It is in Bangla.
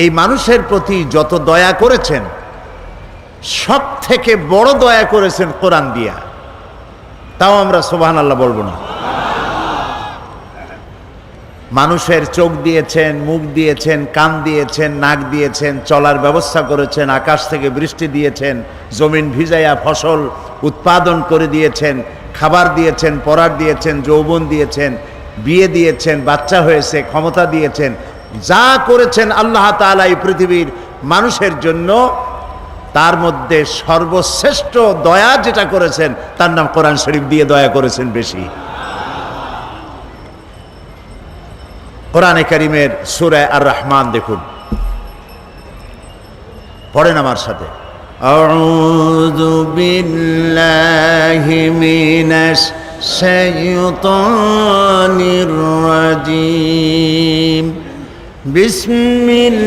এই মানুষের প্রতি যত দয়া করেছেন সব থেকে বড় দয়া করেছেন কোরআন দিয়া। তাও আমরা সুবহানাল্লাহ বলবো না। মানুষের চোখ দিয়েছেন, মুখ দিয়েছেন, কান দিয়েছেন, নাক দিয়েছেন, চলার ব্যবস্থা করেছেন, আকাশ থেকে বৃষ্টি দিয়েছেন, জমিন ভিজাইয়া ফসল উৎপাদন করে দিয়েছেন, খাবার দিয়েছেন, পরার দিয়েছেন, যৌবন দিয়েছেন, বিয়ে দিয়েছেন, বাচ্চা হয়েছে, ক্ষমতা দিয়েছেন। যা করেছেন আল্লাহ তাআলা এই পৃথিবীর মানুষের জন্য, তার মধ্যে সর্বশ্রেষ্ঠ দয়া যেটা করেছেন তার নাম কোরআন শরীফ দিয়ে দয়া করেছেন বেশি। কোরআনে কারীমের সূরা আর রহমান দেখুন, পড়েন আমার সাথে। আউযু বিল্লাহি মিনাশ শাইতানির রাজীম। বিসমিল্লাহ